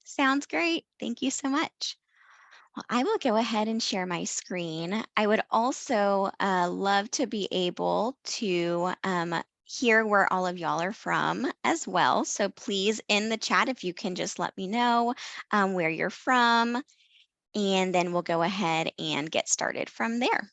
Sounds great. Thank you so much. Well, I will go ahead and share my screen. I would also love to be able to hear where all of y'all are from as well. So please, in the chat, if you can just let me know where you're from, and then we'll go ahead and get started from there.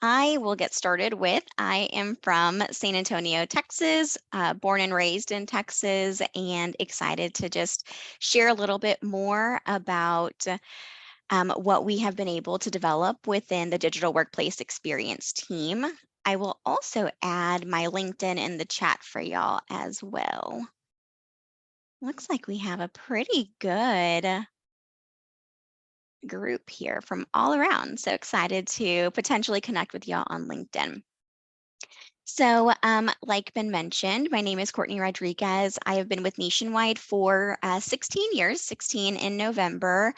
I will get started with, I am from San Antonio, Texas, born and raised in Texas, and excited to just share a little bit more about what we have been able to develop within the digital workplace experience team. I will also add my LinkedIn in the chat for y'all as well. Looks like we have a pretty good group here from all around. So excited to potentially connect with y'all on LinkedIn. So, like been mentioned, my name is Courtney Rodriguez. I have been with Nationwide for 16 years, 16 in November,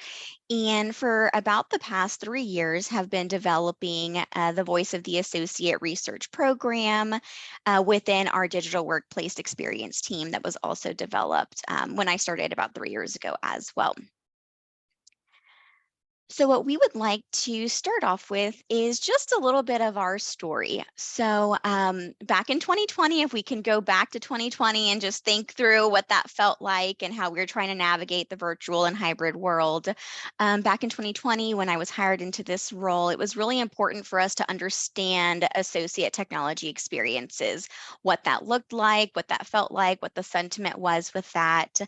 and for about the past 3 years have been developing the Voice of the Associate Research Program within our digital workplace experience team that was also developed when I started about 3 years ago as well. So what we would like to start off with is just a little bit of our story. So back in 2020, if we can go back to 2020 and just think through what that felt like and how we were trying to navigate the virtual and hybrid world. Back in 2020, when I was hired into this role, it was really important for us to understand associate technology experiences, what that looked like, what that felt like, what the sentiment was with that.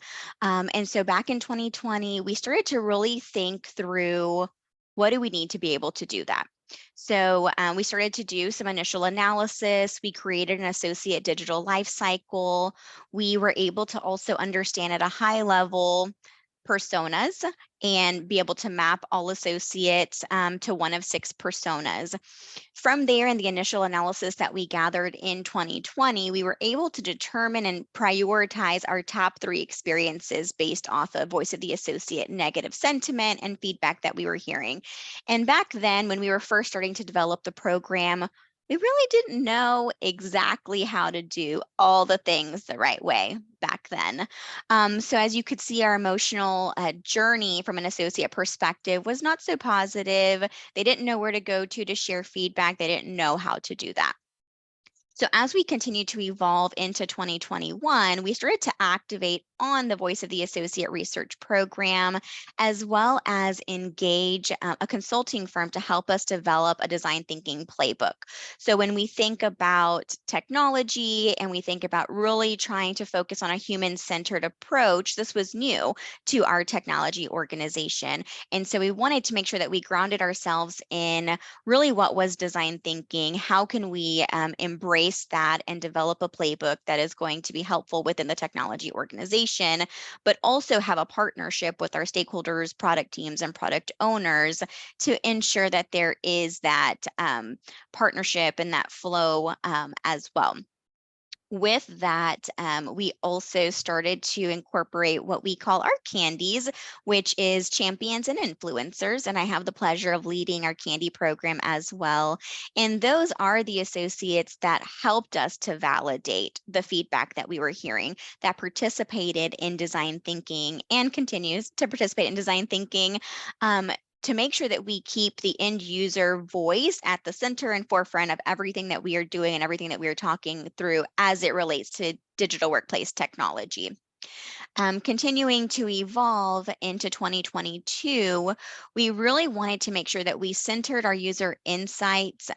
And so back in 2020, we started to really think through what do we need to be able to do that. So we started to do some initial analysis. We created an associate digital life cycle. We were able to also understand at a high level personas and be able to map all associates to one of 6 personas. From there, in the initial analysis that we gathered in 2020, we were able to determine and prioritize our top 3 experiences based off of Voice of the Associate negative sentiment and feedback that we were hearing. And back then, when we were first starting to develop the program, we really didn't know exactly how to do all the things the right way back then. So as you could see, our emotional journey from an associate perspective was not so positive. They didn't know where to go to share feedback. They didn't know how to do that. So as we continue to evolve into 2021, we started to activate on the Voice of the Associate Research Program, as well as engage a consulting firm to help us develop a design thinking playbook. So when we think about technology and we think about really trying to focus on a human-centered approach, this was new to our technology organization. And so we wanted to make sure that we grounded ourselves in really what was design thinking, how can we embrace that and develop a playbook that is going to be helpful within the technology organization, but also have a partnership with our stakeholders, product teams, and product owners to ensure that there is that partnership and that flow as well. With that, we also started to incorporate what we call our candies, which is champions and influencers. And I have the pleasure of leading our candy program as well. And those are the associates that helped us to validate the feedback that we were hearing, that participated in design thinking and continues to participate in design thinking. To make sure that we keep the end user voice at the center and forefront of everything that we are doing and everything that we are talking through as it relates to digital workplace technology. Continuing to evolve into 2022, we really wanted to make sure that we centered our user insights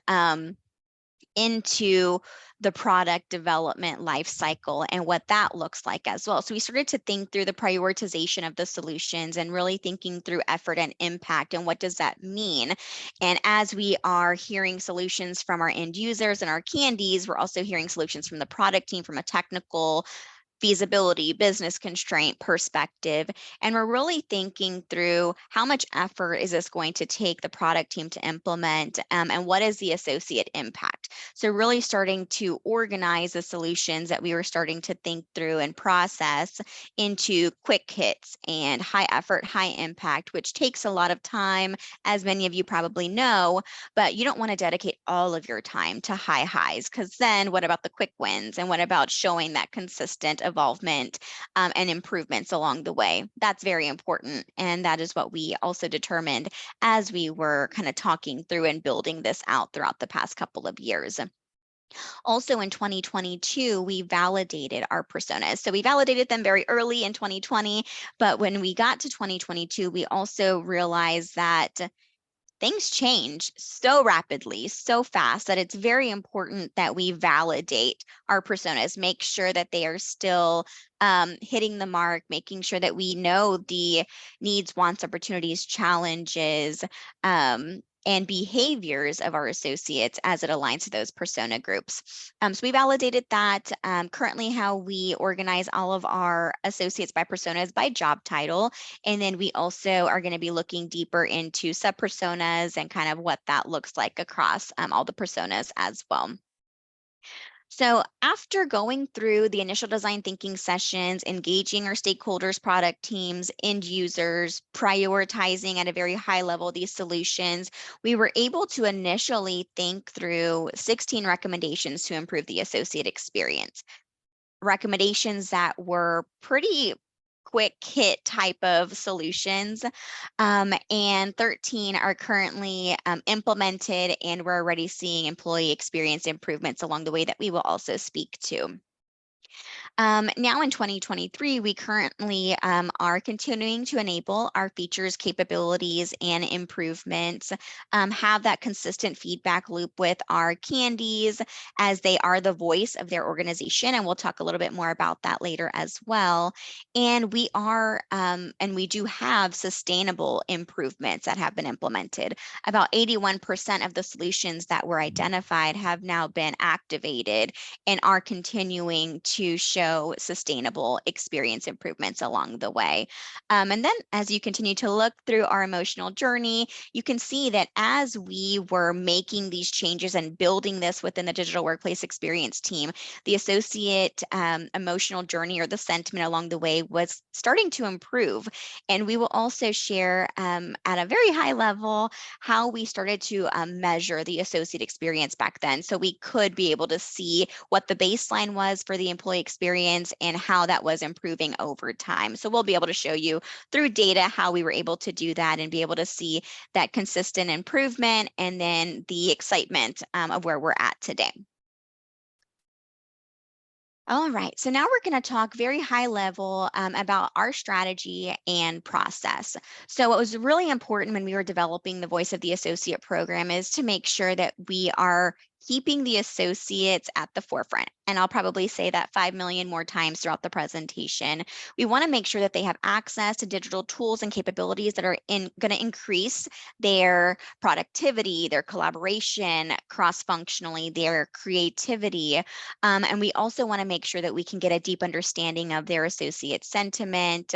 into the product development life cycle and what that looks like as well. So we started to think through the prioritization of the solutions and really thinking through effort and impact and what does that mean. And as we are hearing solutions from our end users and our candies, we're also hearing solutions from the product team from a technical feasibility, business constraint perspective. And we're really thinking through how much effort is this going to take the product team to implement and what is the associate impact. So really starting to organize the solutions that we were starting to think through and process into quick hits and high effort, high impact, which takes a lot of time, as many of you probably know, but you don't want to dedicate all of your time to high highs, because then what about the quick wins? And what about showing that consistent evolvement and improvements along the way. That's very important. And that is what we also determined as we were kind of talking through and building this out throughout the past couple of years. Also in 2022, we validated our personas. So we validated them very early in 2020, but when we got to 2022, we also realized that things change so rapidly, so fast that it's very important that we validate our personas, make sure that they are still hitting the mark, making sure that we know the needs, wants, opportunities, challenges, and behaviors of our associates as it aligns to those persona groups. So we validated that. Currently, how we organize all of our associates by personas by job title. And then we also are going to be looking deeper into sub-personas and kind of what that looks like across all the personas as well. So after going through the initial design thinking sessions, engaging our stakeholders, product teams, end users, prioritizing at a very high level these solutions, we were able to initially think through 16 recommendations to improve the associate experience. Recommendations that were pretty quick hit type of solutions, and 13 are currently implemented, and we're already seeing employee experience improvements along the way that we will also speak to. Now in 2023, we currently are continuing to enable our features, capabilities, and improvements, have that consistent feedback loop with our candies as they are the voice of their organization. And we'll talk a little bit more about that later as well. And we are, and we do have sustainable improvements that have been implemented. About 81% of the solutions that were identified have now been activated and are continuing to show sustainable experience improvements along the way. And then as you continue to look through our emotional journey, you can see that as we were making these changes and building this within the digital workplace experience team, the associate emotional journey or the sentiment along the way was starting to improve. And we will also share at a very high level how we started to measure the associate experience back then. So we could be able to see what the baseline was for the employee experience and how that was improving over time. So we'll be able to show you through data how we were able to do that and be able to see that consistent improvement and then the excitement of where we're at today. All right, so now we're going to talk very high level about our strategy and process. So what was really important when we were developing the Voice of the Associate program is to make sure that we are keeping the associates at the forefront. And I'll probably say that 5 million more times throughout the presentation. We want to make sure that they have access to digital tools and capabilities that are going to increase their productivity, their collaboration, cross-functionally, their creativity. And we also want to make sure that we can get a deep understanding of their associate sentiment,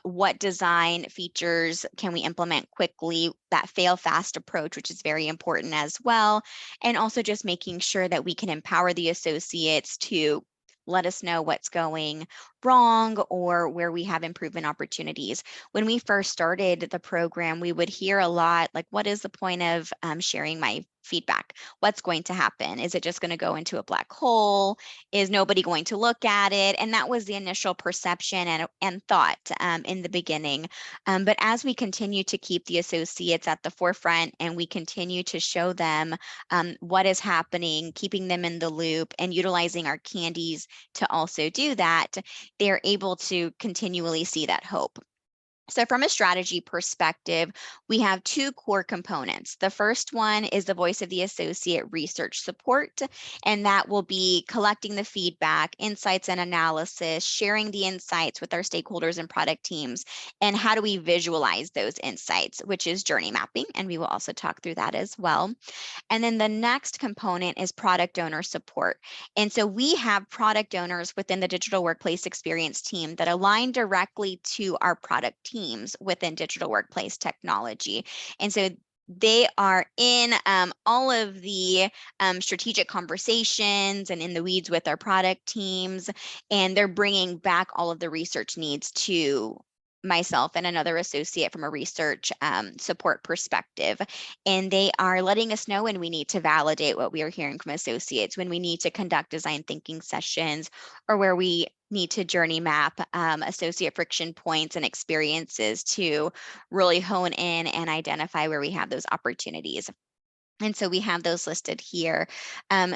what design features can we implement quickly, that fail fast approach, which is very important as well. And also just making sure that we can empower the associates to let us know what's going wrong or where we have improvement opportunities. When we first started the program, we would hear a lot like, what is the point of sharing my feedback? What's going to happen? Is it just going to go into a black hole? Is nobody going to look at it? And that was the initial perception and thought in the beginning. But as we continue to keep the associates at the forefront and we continue to show them what is happening, keeping them in the loop and utilizing our candies to also do that, they're able to continually see that hope. So from a strategy perspective, we have two core components. The first one is the Voice of the Associate research support, and that will be collecting the feedback, insights and analysis, sharing the insights with our stakeholders and product teams, and how do we visualize those insights, which is journey mapping, and we will also talk through that as well. And then the next component is product owner support. And so we have product owners within the digital workplace experience team that align directly to our product teams within digital workplace technology. And so they are in all of the strategic conversations and in the weeds with our product teams, and they're bringing back all of the research needs to myself and another associate from a research support perspective. And they are letting us know when we need to validate what we are hearing from associates, when we need to conduct design thinking sessions, or where we need to journey map associate friction points and experiences to really hone in and identify where we have those opportunities. And so we have those listed here.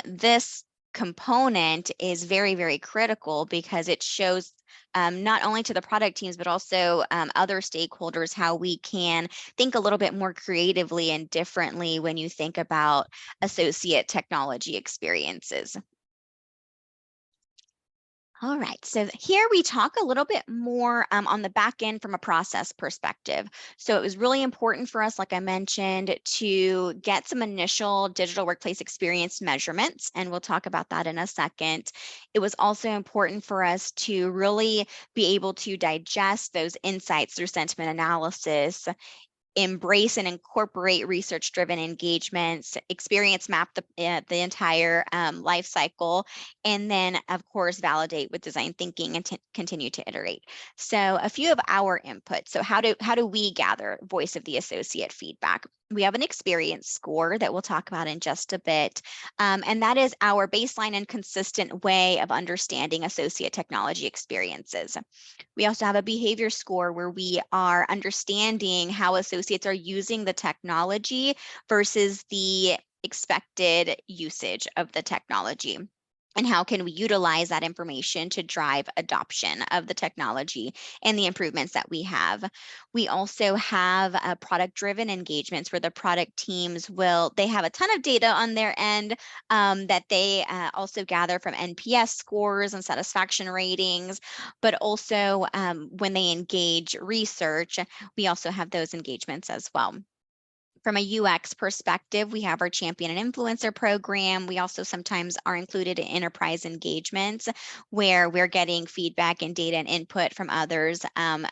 This component is very, very critical because it shows not only to the product teams, but also other stakeholders how we can think a little bit more creatively and differently when you think about associate technology experiences. All right, so here we talk a little bit more on the back end from a process perspective. So it was really important for us, like I mentioned, to get some initial digital workplace experience measurements, and we'll talk about that in a second. It was also important for us to really be able to digest those insights through sentiment analysis, embrace and incorporate research-driven engagements, experience map the entire life cycle, and then of course validate with design thinking and continue to iterate. So a few of our inputs. So how do we gather voice of the associate feedback? We have an experience score that we'll talk about in just a bit, and that is our baseline and consistent way of understanding associate technology experiences. We also have a behavior score where we are understanding how associates are using the technology versus the expected usage of the technology. And how can we utilize that information to drive adoption of the technology and the improvements that we have? We also have product-driven engagements where the product teams they have a ton of data on their end that they also gather from NPS scores and satisfaction ratings, but also when they engage research, we also have those engagements as well. From a UX perspective, we have our champion and influencer program. We also sometimes are included in enterprise engagements where we're getting feedback and data and input from others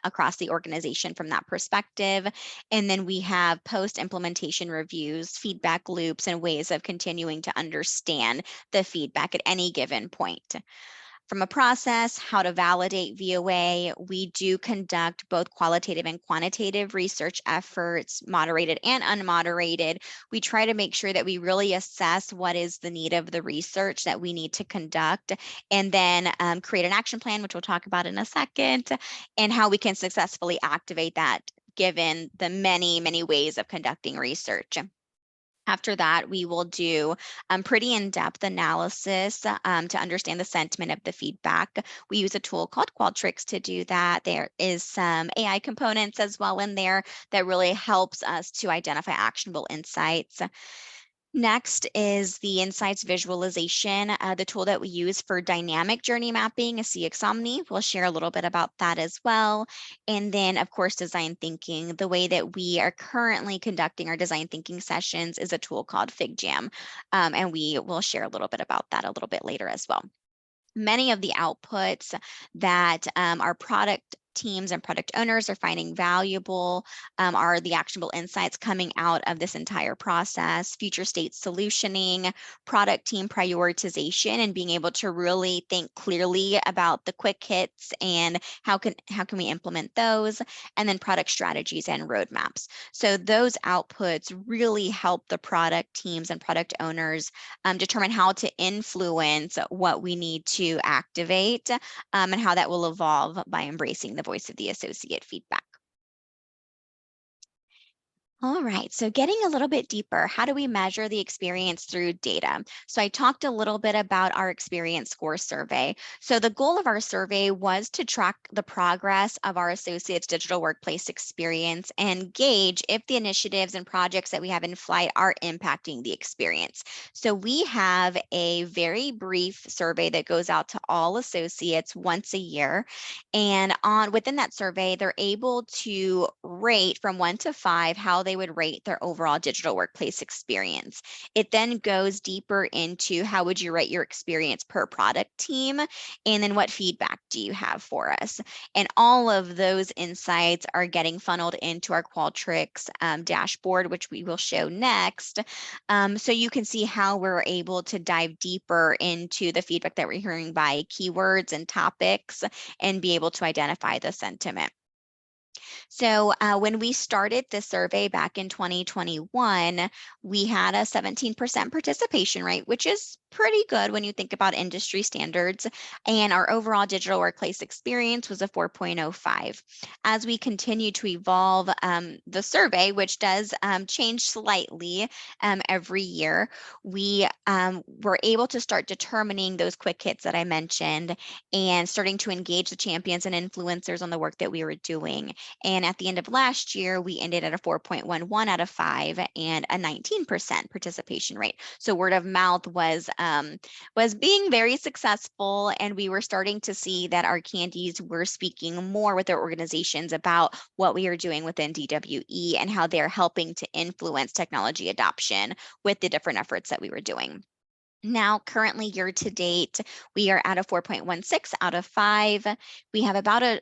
across the organization from that perspective. And then we have post-implementation reviews, feedback loops, and ways of continuing to understand the feedback at any given point. From a process, how to validate VOA, we do conduct both qualitative and quantitative research efforts, moderated and unmoderated. We try to make sure that we really assess what is the need of the research that we need to conduct, and then create an action plan, which we'll talk about in a second, and how we can successfully activate that given the many, many ways of conducting research. After that, we will do pretty in-depth analysis to understand the sentiment of the feedback. We use a tool called Qualtrics to do that. There is some AI components as well in there that really helps us to identify actionable insights. Next is the insights visualization, the tool that we use for dynamic journey mapping, CXOmni. We'll share a little bit about that as well. And then, of course, design thinking. The way that we are currently conducting our design thinking sessions is a tool called FigJam, and we will share a little bit about that a little bit later as well. Many of the outputs that our product teams and product owners are finding valuable are the actionable insights coming out of this entire process, future state solutioning, product team prioritization, and being able to really think clearly about the quick hits and how can we implement those, and then product strategies and roadmaps. So those outputs really help the product teams and product owners determine how to influence what we need to activate and how that will evolve by embracing the voice of the associate feedback. All right, so getting a little bit deeper, how do we measure the experience through data? So I talked a little bit about our experience score survey. So the goal of our survey was to track the progress of our associates' digital workplace experience and gauge if the initiatives and projects that we have in flight are impacting the experience. So we have a very brief survey that goes out to all associates once a year. And within that survey, they're able to rate from 1 to 5 how they would rate their overall digital workplace experience. It then goes deeper into how would you rate your experience per product team, and then what feedback do you have for us? And all of those insights are getting funneled into our Qualtrics dashboard, which we will show next. So you can see how we're able to dive deeper into the feedback that we're hearing by keywords and topics and be able to identify the sentiment. So when we started this survey back in 2021, we had a 17% participation rate, which is pretty good when you think about industry standards. And our overall digital workplace experience was a 4.05. As we continue to evolve the survey, which does change slightly every year, we were able to start determining those quick hits that I mentioned and starting to engage the champions and influencers on the work that we were doing. And at the end of last year, we ended at a 4.11 out of 5 and a 19% participation rate. So word of mouth was being very successful, and we were starting to see that our candies were speaking more with their organizations about what we are doing within DWE and how they're helping to influence technology adoption with the different efforts that we were doing. Now, currently year to date, we are at a 4.16 out of 5. We have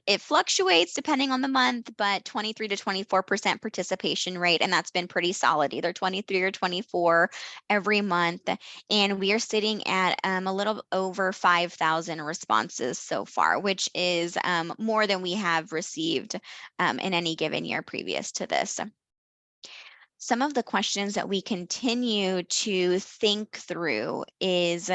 it fluctuates depending on the month, but 23 to 24% participation rate, and that's been pretty solid, either 23 or 24 every month. And we are sitting at a little over 5,000 responses so far, which is more than we have received in any given year previous to this. Some of the questions that we continue to think through is,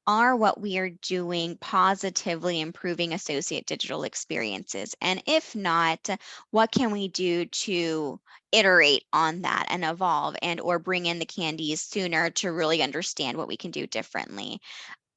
are what we are doing positively improving associate digital experiences? And if not, what can we do to iterate on that and evolve and or bring in the candies sooner to really understand what we can do differently?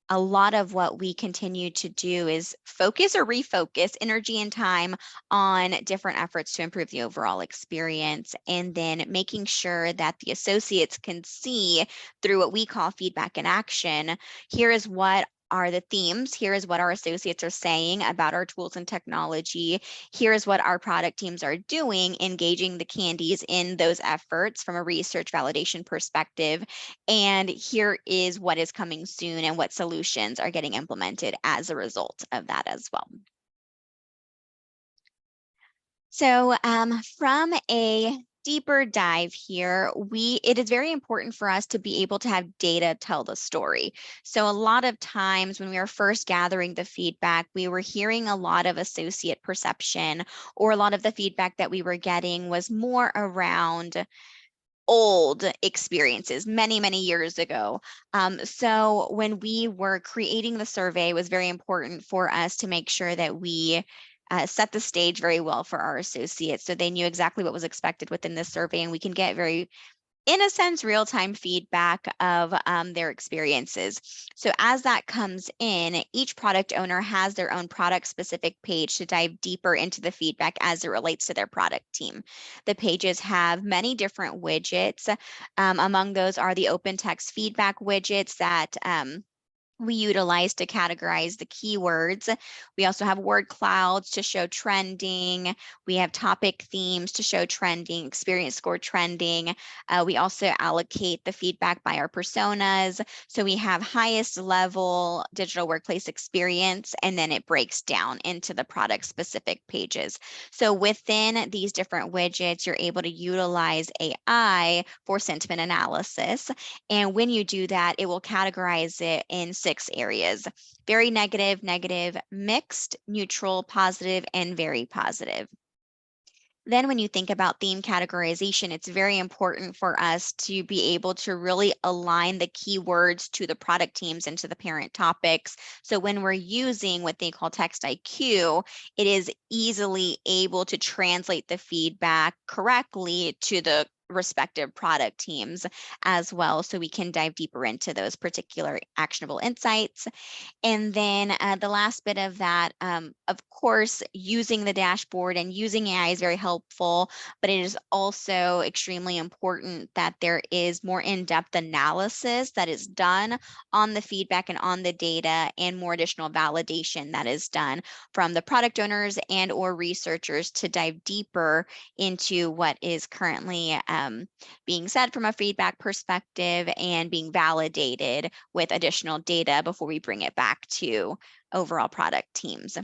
A lot of what we continue to do is focus or refocus energy and time on different efforts to improve the overall experience, and then making sure that the associates can see through what we call feedback in action. Here is what are the themes. Here is what our associates are saying about our tools and technology. Here is what our product teams are doing, engaging the candies in those efforts from a research validation perspective. And here is what is coming soon and what solutions are getting implemented as a result of that as well. So from a deeper dive here, it is very important for us to be able to have data tell the story. So a lot of times when we were first gathering the feedback, we were hearing a lot of associate perception, or a lot of the feedback that we were getting was more around old experiences many, many years ago. So when we were creating the survey, it was very important for us to make sure that we set the stage very well for our associates so they knew exactly what was expected within this survey, and we can get very, in a sense, real-time feedback of their experiences. So as that comes in, each product owner has their own product-specific page to dive deeper into the feedback as it relates to their product team. The pages have many different widgets. Among those are the open text feedback widgets that we utilize to categorize the keywords. We also have word clouds to show trending. We have topic themes to show trending, experience score trending. We also allocate the feedback by our personas. So we have highest level digital workplace experience, and then it breaks down into the product specific pages. So within these different widgets, you're able to utilize AI for sentiment analysis. And when you do that, it will categorize it in 6 areas: very negative, negative, mixed, neutral, positive, and very positive. Then when you think about theme categorization, it's very important for us to be able to really align the keywords to the product teams and to the parent topics. So when we're using what they call text IQ, it is easily able to translate the feedback correctly to the respective product teams as well, so we can dive deeper into those particular actionable insights. And then the last bit of that, of course, using the dashboard and using AI is very helpful, but it is also extremely important that there is more in-depth analysis that is done on the feedback and on the data, and more additional validation that is done from the product owners and or researchers to dive deeper into what is currently being said from a feedback perspective and being validated with additional data before we bring it back to overall product teams.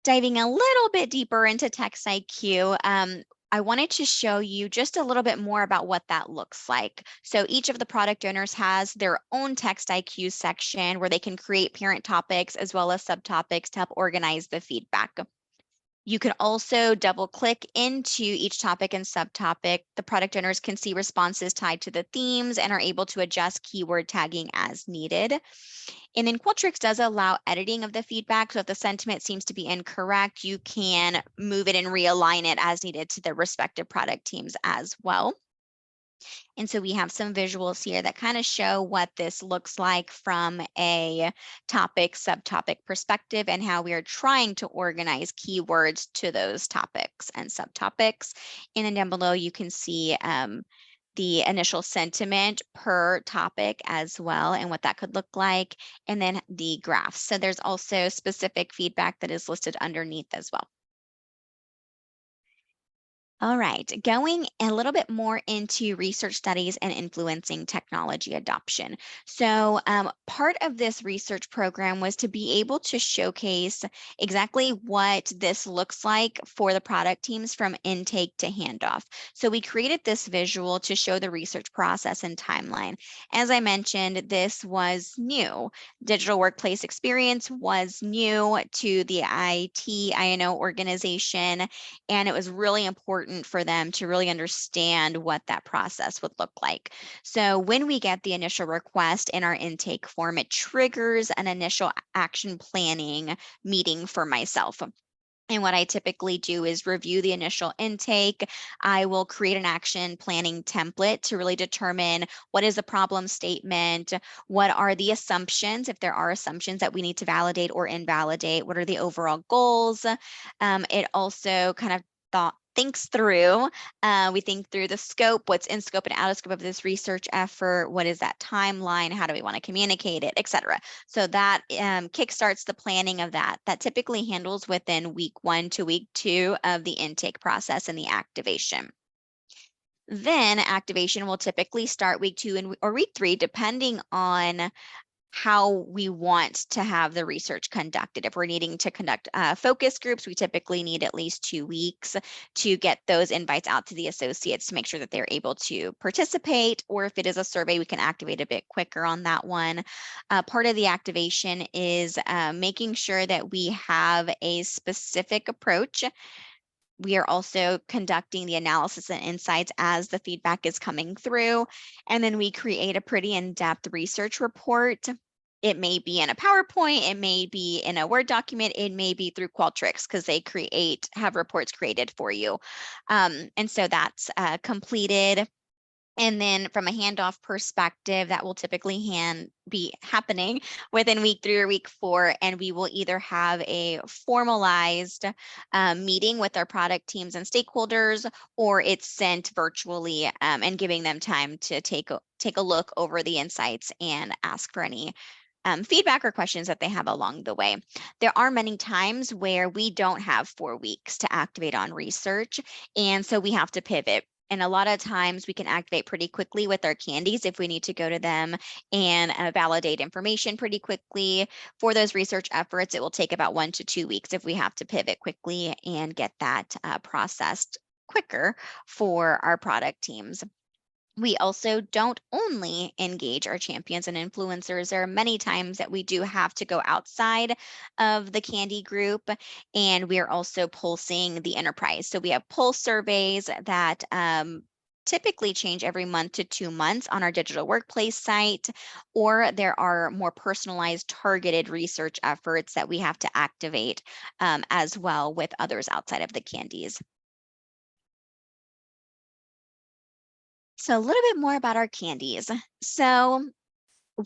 Diving a little bit deeper into Text IQ, I wanted to show you just a little bit more about what that looks like. So each of the product owners has their own Text IQ section where they can create parent topics as well as subtopics to help organize the feedback. You could also double click into each topic and subtopic. The product owners can see responses tied to the themes and are able to adjust keyword tagging as needed. And then Qualtrics does allow editing of the feedback. So if the sentiment seems to be incorrect, you can move it and realign it as needed to the respective product teams as well. And so we have some visuals here that kind of show what this looks like from a topic, subtopic perspective and how we are trying to organize keywords to those topics and subtopics. And then down below, you can see the initial sentiment per topic as well and what that could look like, and then the graphs. So there's also specific feedback that is listed underneath as well. All right, going a little bit more into research studies and influencing technology adoption. So part of this research program was to be able to showcase exactly what this looks like for the product teams from intake to handoff. So we created this visual to show the research process and timeline. As I mentioned, this was new. Digital workplace experience was new to the IT INO organization, and it was really important for them to really understand what that process would look like. So when we get the initial request in our intake form, it triggers an initial action planning meeting for myself. And what I typically do is review the initial intake. I will create an action planning template to really determine what is the problem statement, what are the assumptions, if there are assumptions that we need to validate or invalidate, what are the overall goals. It also kind of thinks through, we think through the scope, what's in scope and out of scope of this research effort, what is that timeline, how do we want to communicate it, et cetera. So that kickstarts the planning of that. That typically handles within week 1 to week 2 of the intake process and the activation. Then activation will typically start week 2 or week 3, depending on how we want to have the research conducted. If we're needing to conduct focus groups, we typically need at least 2 weeks to get those invites out to the associates to make sure that they're able to participate. Or if it is a survey, we can activate a bit quicker on that one. Part of the activation is making sure that we have a specific approach. We are also conducting the analysis and insights as the feedback is coming through. And then we create a pretty in-depth research report. It may be in a PowerPoint, it may be in a Word document, it may be through Qualtrics because they have reports created for you. And so that's completed. And then from a handoff perspective, that will typically be happening within week 3 or week 4. And we will either have a formalized meeting with our product teams and stakeholders, or it's sent virtually and giving them time to take a look over the insights and ask for any feedback or questions that they have along the way. There are many times where we don't have 4 weeks to activate on research, and so we have to pivot. And a lot of times we can activate pretty quickly with our candies if we need to go to them and validate information pretty quickly. For those research efforts, it will take about 1 to 2 weeks if we have to pivot quickly and get that processed quicker for our product teams. We also don't only engage our champions and influencers. There are many times that we do have to go outside of the candy group, and we are also pulsing the enterprise. So we have pulse surveys that typically change every month to 2 months on our digital workplace site, or there are more personalized targeted research efforts that we have to activate as well with others outside of the candies. So a little bit more about our candies. So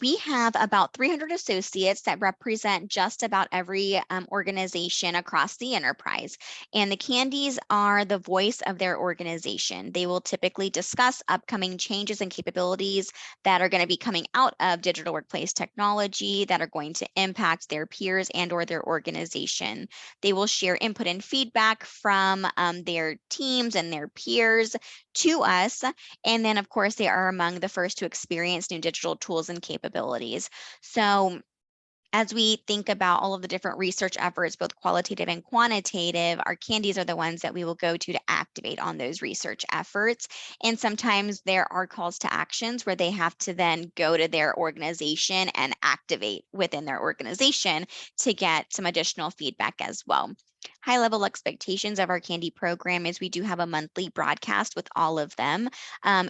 we have about 300 associates that represent just about every organization across the enterprise. And the candies are the voice of their organization. They will typically discuss upcoming changes and capabilities that are going to be coming out of digital workplace technology that are going to impact their peers and or their organization. They will share input and feedback from their teams and their peers to us. And then, of course, they are among the first to experience new digital tools and capabilities. So as we think about all of the different research efforts, both qualitative and quantitative, our candies are the ones that we will go to activate on those research efforts. And sometimes there are calls to actions where they have to then go to their organization and activate within their organization to get some additional feedback as well. high-level expectations of our candy program is we do have a monthly broadcast with all of them.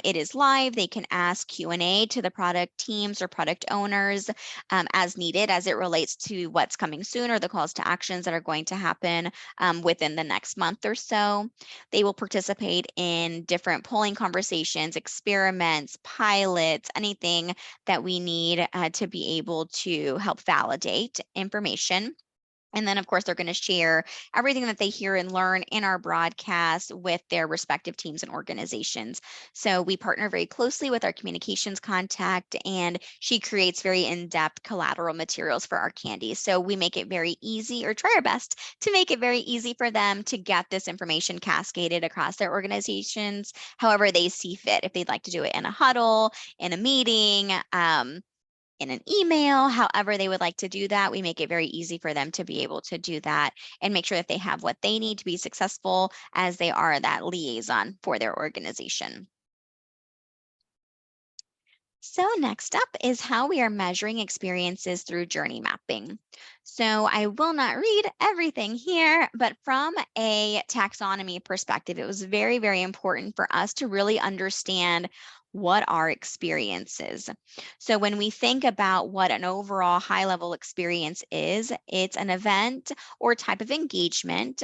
It is live. They can ask Q&A to the product teams or product owners as needed as it relates to what's coming soon or the calls to actions that are going to happen within the next month or so. They will participate in different polling conversations, experiments, pilots, anything that we need to be able to help validate information. And then, of course, they're going to share everything that they hear and learn in our broadcast with their respective teams and organizations. So we partner very closely with our communications contact, and she creates very in-depth collateral materials for our candies. So we make it very easy, or try our best to make it very easy for them to get this information cascaded across their organizations, however they see fit. If they'd like to do it in a huddle, in a meeting, in an email, however they would like to do that, we make it very easy for them to be able to do that and make sure that they have what they need to be successful as they are that liaison for their organization. So next up is how we are measuring experiences through journey mapping. So I will not read everything here, but from a taxonomy perspective, it was very, very important for us to really understand what are experiences. So when we think about what an overall high-level experience is, it's an event or type of engagement.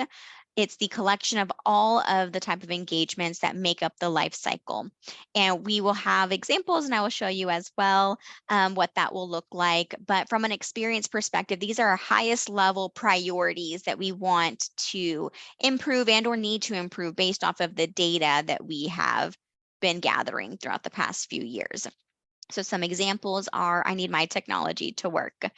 It's the collection of all of the type of engagements that make up the life cycle. And we will have examples, and I will show you as well what that will look like. But from an experience perspective, these are our highest level priorities that we want to improve and or need to improve based off of the data that we have been gathering throughout the past few years. So some examples are, I need my technology to work.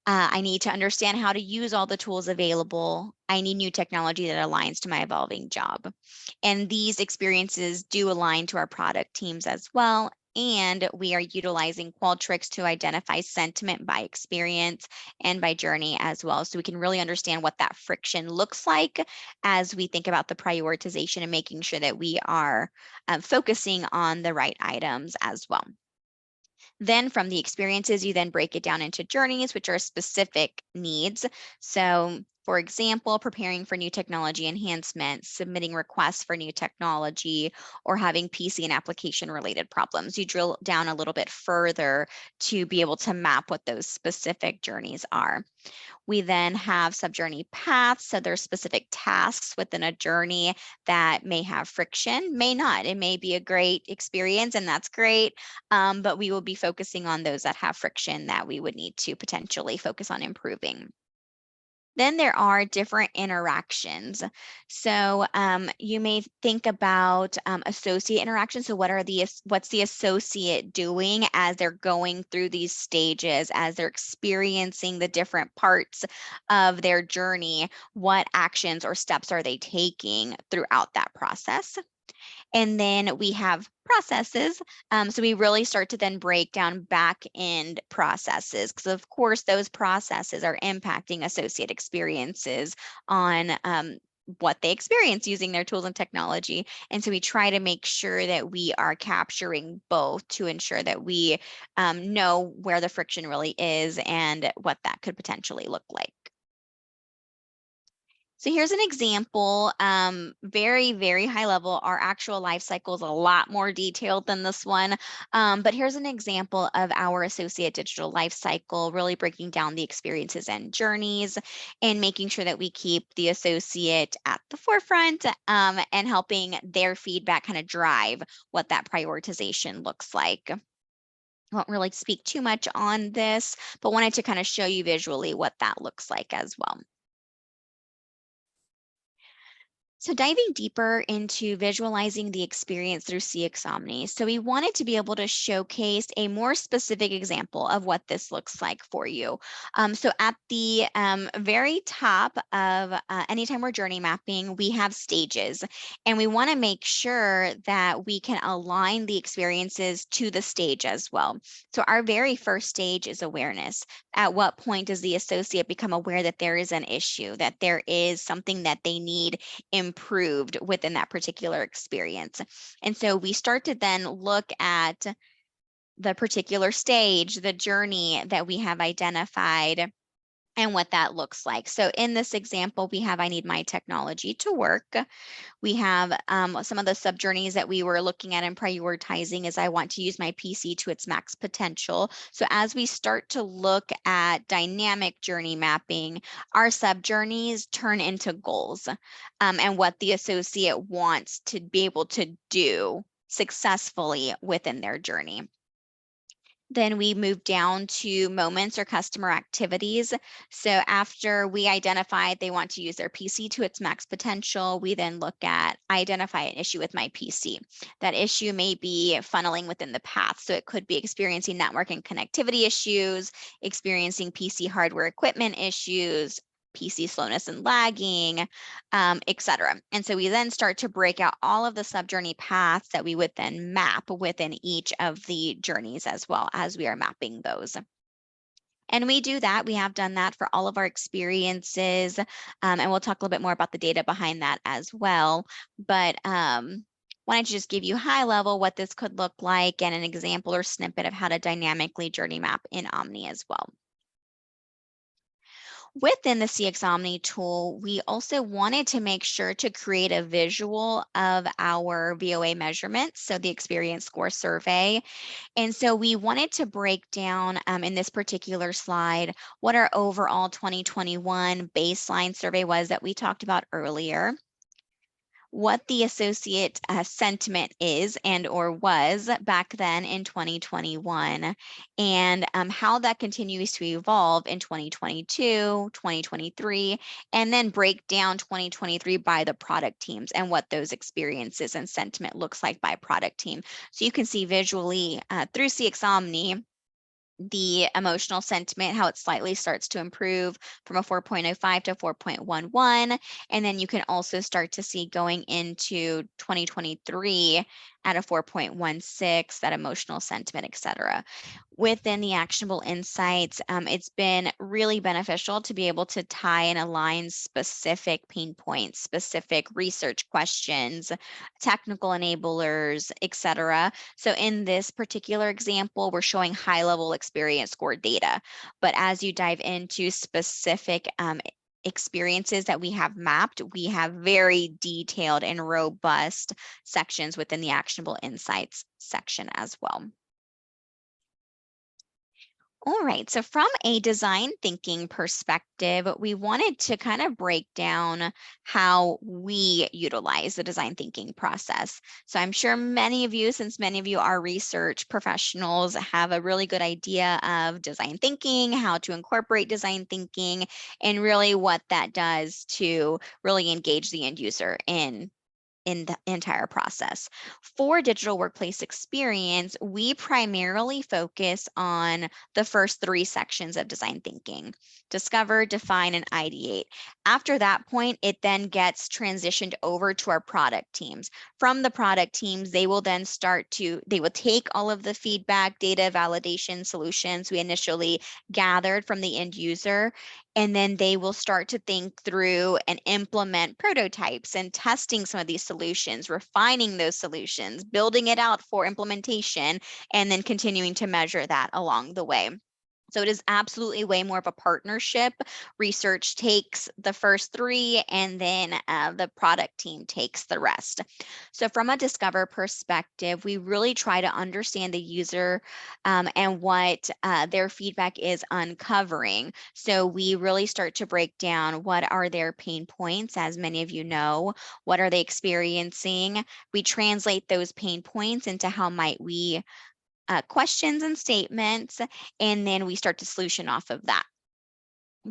I need to understand how to use all the tools available. I need new technology that aligns to my evolving job. And these experiences do align to our product teams as well. And we are utilizing Qualtrics to identify sentiment by experience and by journey as well. So we can really understand what that friction looks like as we think about the prioritization and making sure that we are focusing on the right items as well. Then from the experiences, you then break it down into journeys, which are specific needs. So for example, preparing for new technology enhancements, submitting requests for new technology, or having PC and application related problems. You drill down a little bit further to be able to map what those specific journeys are. We then have sub-journey paths. So there's specific tasks within a journey that may have friction, may not. It may be a great experience and that's great, but we will be focusing on those that have friction that we would need to potentially focus on improving. Then there are different interactions. So you may think about associate interactions. So what's the associate doing as they're going through these stages, as they're experiencing the different parts of their journey? What actions or steps are they taking throughout that process? And then we have processes. So we really start to then break down back end processes, because of course those processes are impacting associate experiences on what they experience using their tools and technology. And so we try to make sure that we are capturing both to ensure that we know where the friction really is and what that could potentially look like. So here's an example, very, very high level. Our actual life cycle is a lot more detailed than this one, but here's an example of our associate digital life cycle, really breaking down the experiences and journeys and making sure that we keep the associate at the forefront and helping their feedback kind of drive what that prioritization looks like. I won't really speak too much on this, but wanted to kind of show you visually what that looks like as well. So diving deeper into visualizing the experience through CXOmni. So we wanted to be able to showcase a more specific example of what this looks like for you. So at the very top of anytime we're journey mapping, we have stages, and we want to make sure that we can align the experiences to the stage as well. So our very first stage is awareness. At what point does the associate become aware that there is an issue, that there is something that they need improved within that particular experience? And so we start to then look at the particular stage, the journey that we have identified, and what that looks like. So in this example, we have I need my technology to work. We have some of the subjourneys that we were looking at and prioritizing is I want to use my PC to its max potential. So as we start to look at dynamic journey mapping, our subjourneys turn into goals and what the associate wants to be able to do successfully within their journey. Then we move down to moments or customer activities. So after we identify they want to use their PC to its max potential, we then look at identify an issue with my PC. That issue may be funneling within the path. So it could be experiencing network and connectivity issues, experiencing PC hardware equipment issues, PC slowness and lagging, etc. And so we then start to break out all of the subjourney paths that we would then map within each of the journeys as well as we are mapping those. And we do that. We have done that for all of our experiences. And we'll talk a little bit more about the data behind that as well. But wanted to just give you high level what this could look like and an example or snippet of how to dynamically journey map in Omni as well. Within the CX Omni tool, we also wanted to make sure to create a visual of our VOA measurements, so the experience score survey. And so we wanted to break down in this particular slide what our overall 2021 baseline survey was that we talked about earlier, what the associate sentiment is and or was back then in 2021 and how that continues to evolve in 2022, 2023, and then break down 2023 by the product teams and what those experiences and sentiment looks like by product team. So you can see visually through CX Omni the emotional sentiment, how it slightly starts to improve from a 4.05 to 4.11. And then you can also start to see going into 2023 at a 4.16, that emotional sentiment, et cetera. Within the actionable insights, it's been really beneficial to be able to tie and align specific pain points, specific research questions, technical enablers, et cetera. So in this particular example, we're showing high-level experience score data. But as you dive into specific experiences that we have mapped, we have very detailed and robust sections within the actionable insights section as well. All right, so from a design thinking perspective, we wanted to kind of break down how we utilize the design thinking process. So I'm sure many of you, since many of you are research professionals, have a really good idea of design thinking, how to incorporate design thinking, and really what that does to really engage the end user in the entire process. For digital workplace experience, we primarily focus on the first three sections of design thinking: discover, define, and ideate. After that point, it then gets transitioned over to our product teams. From the product teams, they will then they will take all of the feedback, data, validation solutions we initially gathered from the end user, and then they will start to think through and implement prototypes and testing some of these solutions, refining those solutions, building it out for implementation, and then continuing to measure that along the way. So it is absolutely way more of a partnership. Research takes the first three, and then the product team takes the rest. So from a discover perspective, we really try to understand the user and what their feedback is uncovering. So we really start to break down what are their pain points, as many of you know, what are they experiencing. We translate those pain points into how might we questions and statements, and then we start to solution off of that.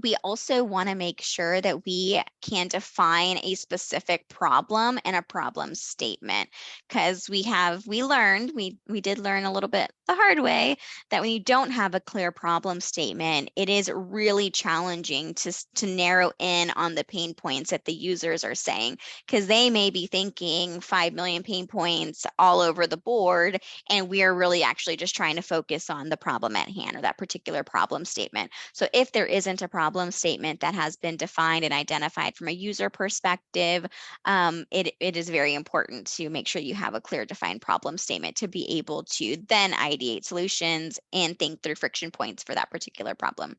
We also want to make sure that we can define a specific problem and a problem statement, because we did learn a little bit the hard way that when you don't have a clear problem statement, it is really challenging to narrow in on the pain points that the users are saying, because they may be thinking 5 million pain points all over the board, and we are really actually just trying to focus on the problem at hand or that particular problem statement. So if there isn't a problem statement that has been defined and identified from a user perspective, it is very important to make sure you have a clear defined problem statement to be able to then ideate solutions and think through friction points for that particular problem.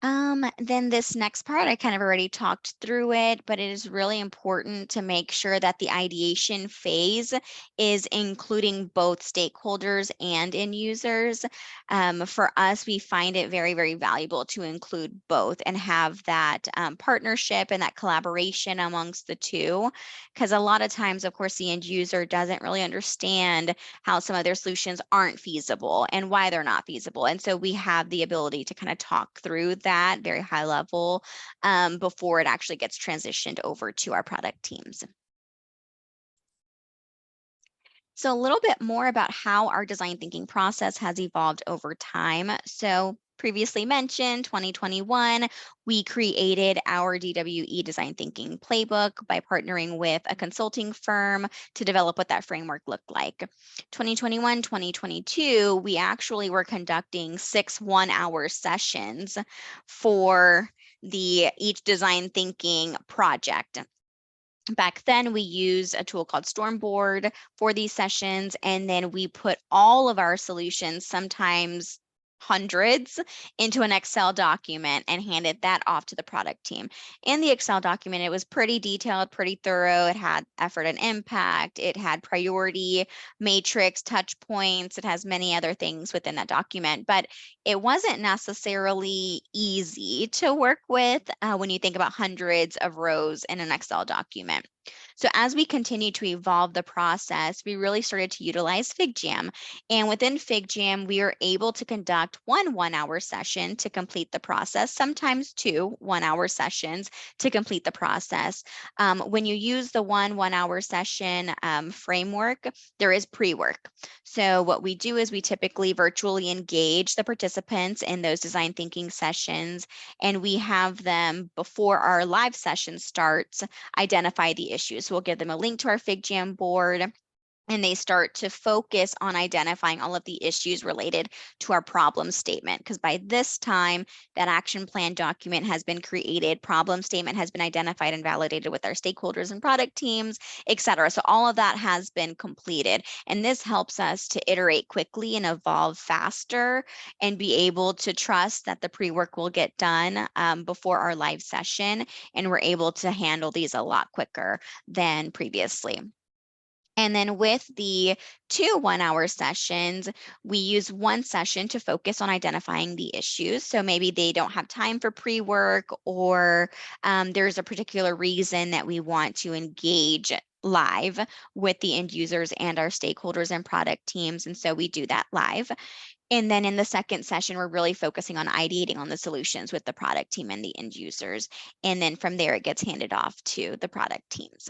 Then this next part, I kind of already talked through it, but it is really important to make sure that the ideation phase is including both stakeholders and end users. For us, we find it very, very valuable to include both and have that partnership and that collaboration amongst the two, because a lot of times, of course, the end user doesn't really understand how some of their solutions aren't feasible and why they're not feasible. And so we have the ability to kind of talk through that very high level before it actually gets transitioned over to our product teams. So a little bit more about how our design thinking process has evolved over time. So previously mentioned, 2021, we created our DWE design thinking playbook by partnering with a consulting firm to develop what that framework looked like. 2021, 2022, we actually were conducting 6 one-hour sessions for each design thinking project. Back then, we used a tool called Stormboard for these sessions, and then we put all of our solutions, sometimes hundreds, into an Excel document and handed that off to the product team. In the Excel document, it was pretty detailed, pretty thorough. It had effort and impact. It had priority matrix, touch points. It has many other things within that document, but it wasn't necessarily easy to work with when you think about hundreds of rows in an Excel document. So as we continue to evolve the process, we really started to utilize FigJam. And within FigJam, we are able to conduct one-hour session to complete the process, sometimes 2 one-hour sessions to complete the process. When you use the one-hour session framework, there is pre-work. So what we do is we typically virtually engage the participants in those design thinking sessions, and we have them before our live session starts identify the issues. So we'll give them a link to our FigJam board, and they start to focus on identifying all of the issues related to our problem statement. Because by this time, that action plan document has been created, problem statement has been identified and validated with our stakeholders and product teams, et cetera. So all of that has been completed. And this helps us to iterate quickly and evolve faster and be able to trust that the pre-work will get done before our live session. And we're able to handle these a lot quicker than previously. And then with the 2 one-hour sessions, we use one session to focus on identifying the issues. So maybe they don't have time for pre-work, or there's a particular reason that we want to engage live with the end users and our stakeholders and product teams. And so we do that live. And then in the second session, we're really focusing on ideating on the solutions with the product team and the end users. And then from there, it gets handed off to the product teams.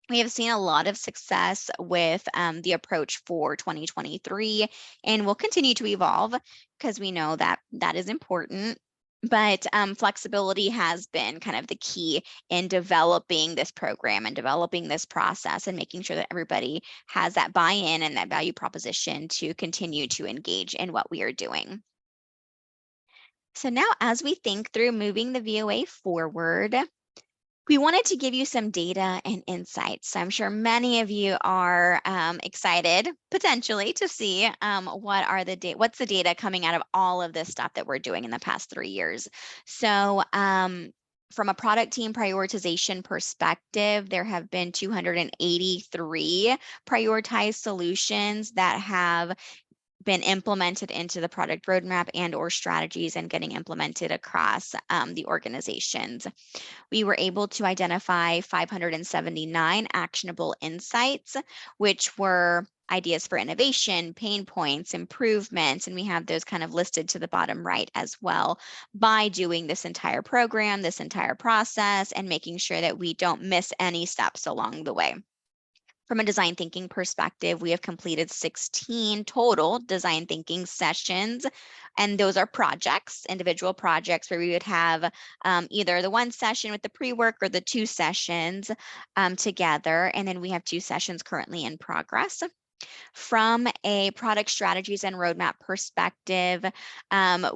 We have seen a lot of success with the approach for 2023, and we'll continue to evolve because we know that that is important. But flexibility has been kind of the key in developing this program and developing this process and making sure that everybody has that buy-in and that value proposition to continue to engage in what we are doing. So now as we think through moving the VOA forward, we wanted to give you some data and insights. So I'm sure many of you are excited potentially to see what's the data coming out of all of this stuff that we're doing in the past 3 years. So from a product team prioritization perspective, there have been 283 prioritized solutions that have been implemented into the product roadmap and or strategies and getting implemented across the organizations. We were able to identify 579 actionable insights, which were ideas for innovation, pain points, improvements, and we have those kind of listed to the bottom right as well by doing this entire program, this entire process, and making sure that we don't miss any steps along the way. From a design thinking perspective, we have completed 16 total design thinking sessions, and those are projects, individual projects where we would have either the one session with the pre-work or the 2 sessions together, and then we have 2 sessions currently in progress. From a product strategies and roadmap perspective,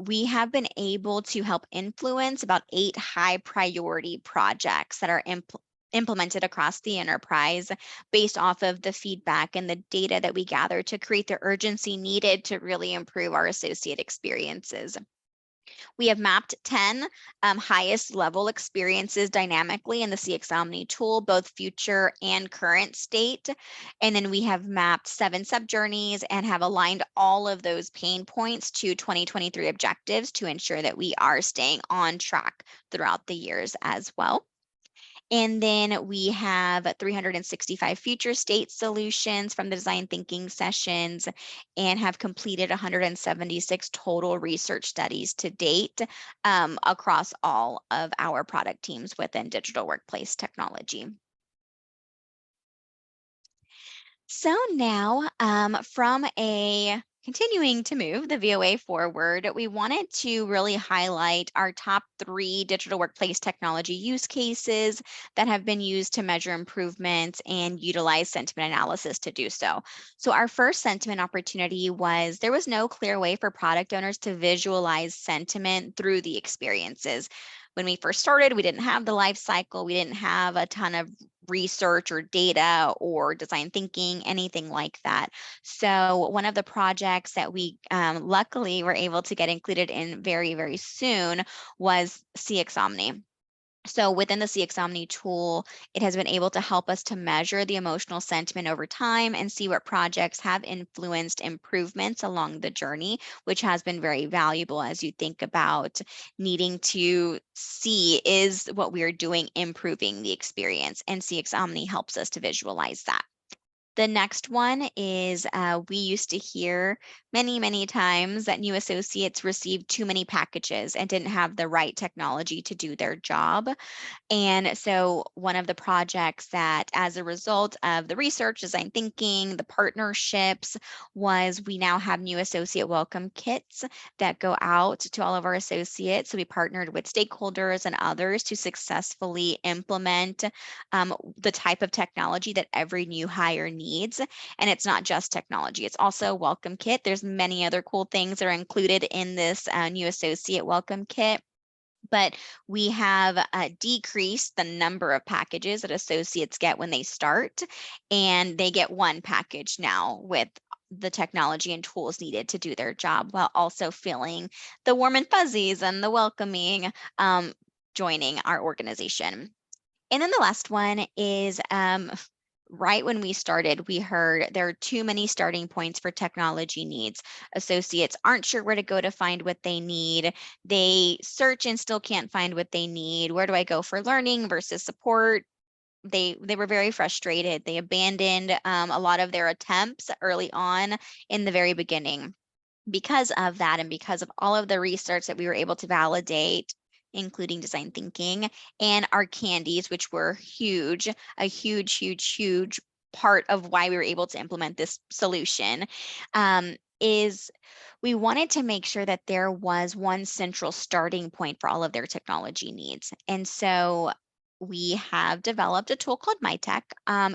we have been able to help influence about 8 high priority projects that are implemented across the enterprise based off of the feedback and the data that we gather to create the urgency needed to really improve our associate experiences. We have mapped 10 highest level experiences dynamically in the CX Omni tool, both future and current state. And then we have mapped 7 subjourneys and have aligned all of those pain points to 2023 objectives to ensure that we are staying on track throughout the years as well. And then we have 365 future state solutions from the design thinking sessions and have completed 176 total research studies to date across all of our product teams within digital workplace technology. So now, from a continuing to move the VOA forward, we wanted to really highlight our top 3 digital workplace technology use cases that have been used to measure improvements and utilize sentiment analysis to do so. So our first sentiment opportunity was there was no clear way for product owners to visualize sentiment through the experiences. When we first started, we didn't have the life cycle, we didn't have a ton of research or data or design thinking, anything like that. So one of the projects that we luckily were able to get included in very, very soon was CX Omni. So within the CX Omni tool, it has been able to help us to measure the emotional sentiment over time and see what projects have influenced improvements along the journey, which has been very valuable as you think about needing to see, is what we are doing improving the experience? And CX Omni helps us to visualize that. The next one is we used to hear many, many times that new associates received too many packages and didn't have the right technology to do their job. And so one of the projects that, as a result of the research, design thinking, the partnerships, was we now have new associate welcome kits that go out to all of our associates. So we partnered with stakeholders and others to successfully implement the type of technology that every new hire needs. And it's not just technology, it's also a welcome kit. There's many other cool things that are included in this new associate welcome kit. But we have decreased the number of packages that associates get when they start, and they get one package now with the technology and tools needed to do their job, while also feeling the warm and fuzzies and the welcoming joining our organization. And then the last one is right when we started, we heard there are too many starting points for technology needs. Associates aren't sure where to go to find what they need. They search and still can't find what they need. Where do I go for learning versus support? They were very frustrated. They abandoned a lot of their attempts early on in the very beginning. Because of that, and because of all of the research that we were able to validate, including design thinking and our candies, which were huge, a huge, huge, huge part of why we were able to implement this solution, is we wanted to make sure that there was one central starting point for all of their technology needs. And so we have developed a tool called MyTech.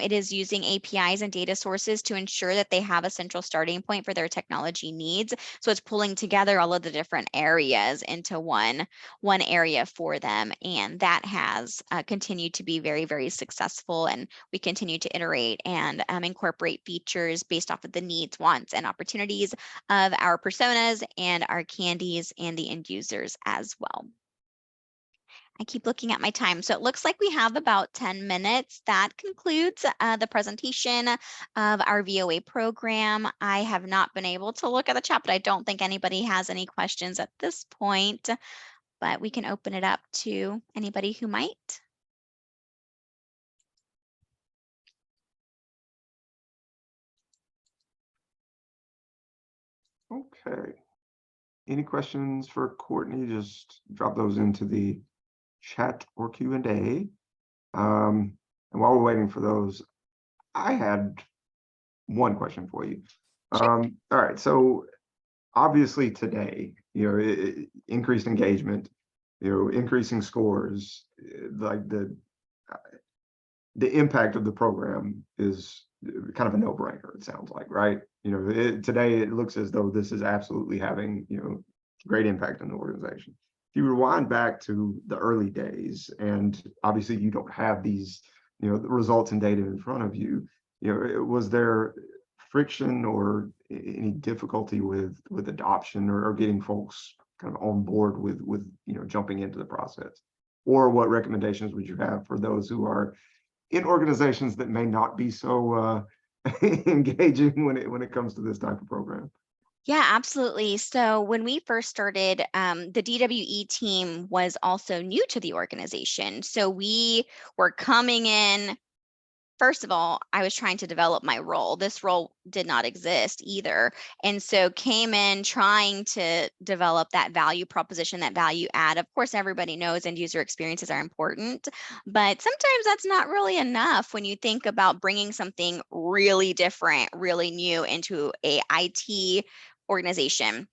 It is using APIs and data sources to ensure that they have a central starting point for their technology needs. So it's pulling together all of the different areas into one area for them. And that has continued to be very, very successful. And we continue to iterate and incorporate features based off of the needs, wants, and opportunities of our personas and our candies and the end users as well. I keep looking at my time. So it looks like we have about 10 minutes. That concludes the presentation of our VOA program. I have not been able to look at the chat, but I don't think anybody has any questions at this point, but we can open it up to anybody who might. Okay. Any questions for Courtney? Just drop those into the chat or Q&A. And while we're waiting for those, I had one question for you. Sure. All right. So obviously today, increased engagement, increasing scores, like the impact of the program is kind of a no-brainer, it sounds like, right? Today it looks as though this is absolutely having, great impact on the organization. If you rewind back to the early days, and obviously you don't have these, the results and data in front of you, was there friction or any difficulty with adoption or getting folks kind of on board with jumping into the process? Or what recommendations would you have for those who are in organizations that may not be so engaging when it comes to this type of program? Yeah, absolutely. So when we first started, the DWE team was also new to the organization. So we were coming in. First of all, I was trying to develop my role. This role did not exist either. And so came in trying to develop that value proposition, that value add. Of course, everybody knows end user experiences are important, but sometimes that's not really enough when you think about bringing something really different, really new into a IT organization.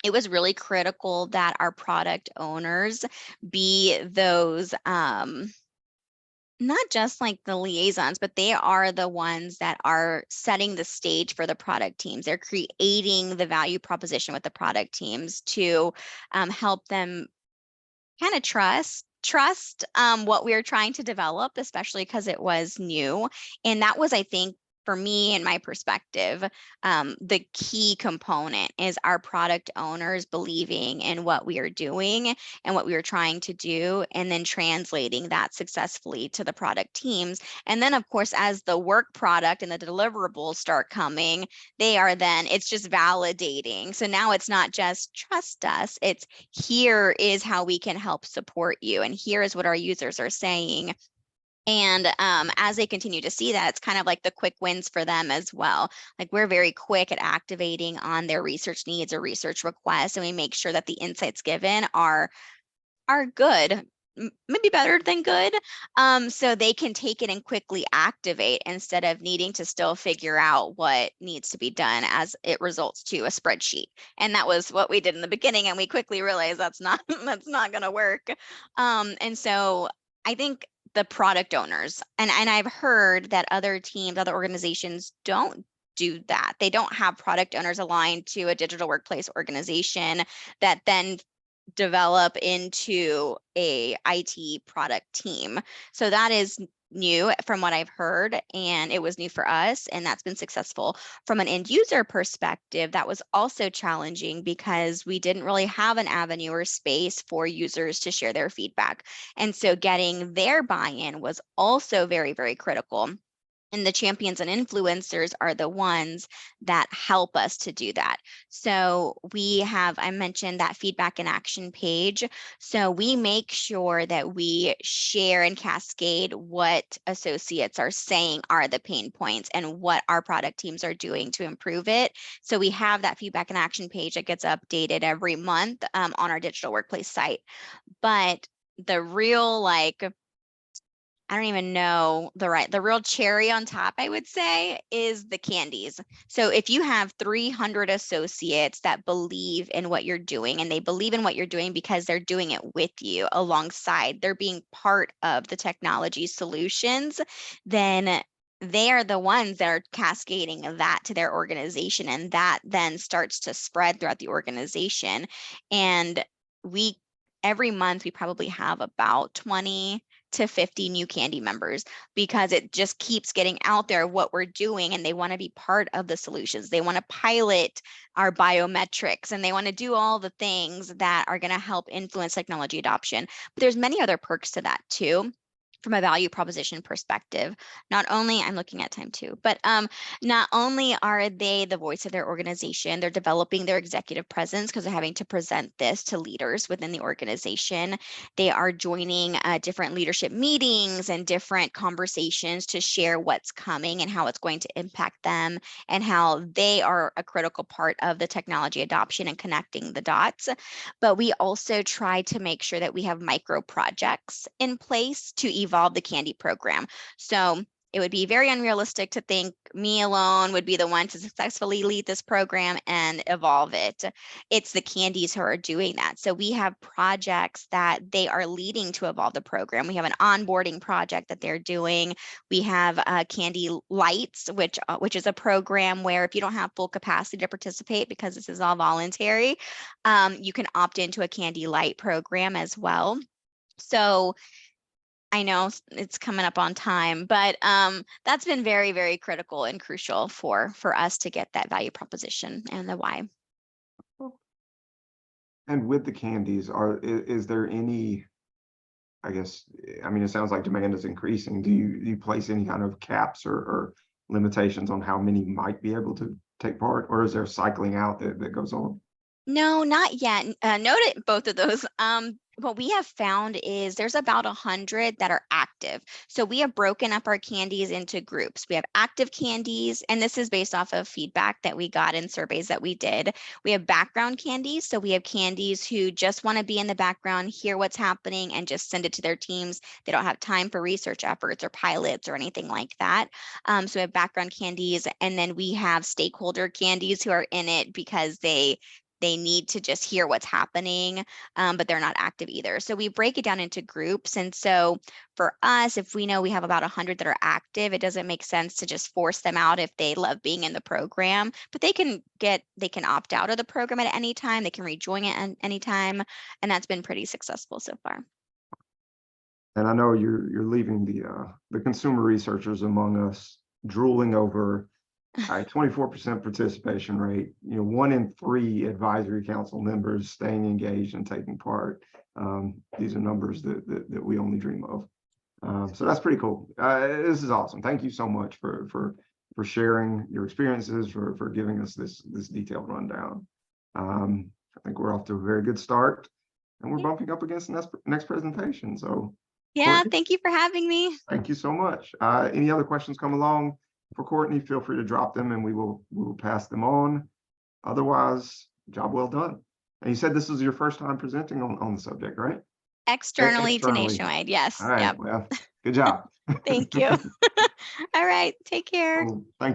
It was really critical that our product owners be those not just like the liaisons, but they are the ones that are setting the stage for the product teams. They're creating the value proposition with the product teams to help them kind of trust what we were trying to develop, especially because it was new. And that was, I think, for me and my perspective, the key component is our product owners believing in what we are doing and what we are trying to do, and then translating that successfully to the product teams. And then, of course, as the work product and the deliverables start coming, it's just validating. So now it's not just trust us, it's here is how we can help support you. And here is what our users are saying. And as they continue to see that, it's kind of like the quick wins for them as well. Like we're very quick at activating on their research needs or research requests, and we make sure that the insights given are good, maybe better than good, so they can take it and quickly activate instead of needing to still figure out what needs to be done as it results to a spreadsheet. And that was what we did in the beginning, and we quickly realized that's not that's not going to work. And so I think the product owners, and I've heard that other teams, other organizations don't do that. They don't have product owners aligned to a digital workplace organization that then develop into a IT product team. So that is new from what I've heard, and it was new for us, and that's been successful. From an end user perspective, that was also challenging because we didn't really have an avenue or space for users to share their feedback. And so getting their buy-in was also very, very critical. And the champions and influencers are the ones that help us to do that. So I mentioned that feedback and action page. So we make sure that we share and cascade what associates are saying are the pain points and what our product teams are doing to improve it. So we have that feedback and action page that gets updated every month on our digital workplace site. But the real I don't even know the real cherry on top, I would say, is the candies. So if you have 300 associates that believe in what you're doing, and they believe in what you're doing because they're doing it with you alongside, they're being part of the technology solutions, then they are the ones that are cascading that to their organization, and that then starts to spread throughout the organization. And every month we probably have about 20 to 50 new Candy members, because it just keeps getting out there what we're doing, and they want to be part of the solutions. They want to pilot our biometrics, and they want to do all the things that are going to help influence technology adoption. But there's many other perks to that too, from a value proposition perspective. Not only, I'm looking at time too, but not only are they the voice of their organization, they're developing their executive presence because they're having to present this to leaders within the organization. They are joining different leadership meetings and different conversations to share what's coming and how it's going to impact them, and how they are a critical part of the technology adoption and connecting the dots. But we also try to make sure that we have micro projects in place to evolve the Candy program. So it would be very unrealistic to think me alone would be the one to successfully lead this program and evolve it. It's the Candies who are doing that. So we have projects that they are leading to evolve the program. We have an onboarding project that they're doing. We have Candy Lights, which is a program where if you don't have full capacity to participate, because this is all voluntary, you can opt into a Candy Light program as well. So I know it's coming up on time, but that's been very, very critical and crucial for us to get that value proposition and the why. And with the candies, is there any, I guess, I mean, it sounds like demand is increasing. Do you place any kind of caps or limitations on how many might be able to take part, or is there cycling out that goes on? No, not yet. Noted both of those. What we have found is there's about 100 that are active. So we have broken up our candies into groups. We have active candies, and this is based off of feedback that we got in surveys that we did. We have background candies. So we have candies who just want to be in the background, hear what's happening, and just send it to their teams. They don't have time for research efforts or pilots or anything like that. So we have background candies, and then we have stakeholder candies who are in it because they need to just hear what's happening, but they're not active either. So we break it down into groups. And so for us, if we know we have about 100 that are active, it doesn't make sense to just force them out if they love being in the program, but they can opt out of the program at any time. They can rejoin it at any time. And that's been pretty successful so far. And I know you're leaving the consumer researchers among us drooling over a 24% participation rate, 1 in 3 advisory council members staying engaged and taking part. These are numbers that we only dream of. So that's pretty cool. This is awesome. Thank you so much for sharing your experiences, for giving us this detailed rundown. I think we're off to a very good start, and we're bumping up against the next presentation. So, Yeah, Courtney, thank you for having me. thank you so much. Any other questions come along for Courtney, feel free to drop them and we will pass them on. Otherwise, job well done. And you said this is your first time presenting on the subject, right? Externally to Externally. nationwide. Yes. All right. Yep. Well, good job. Thank you. All right. Take care. Well, thank you.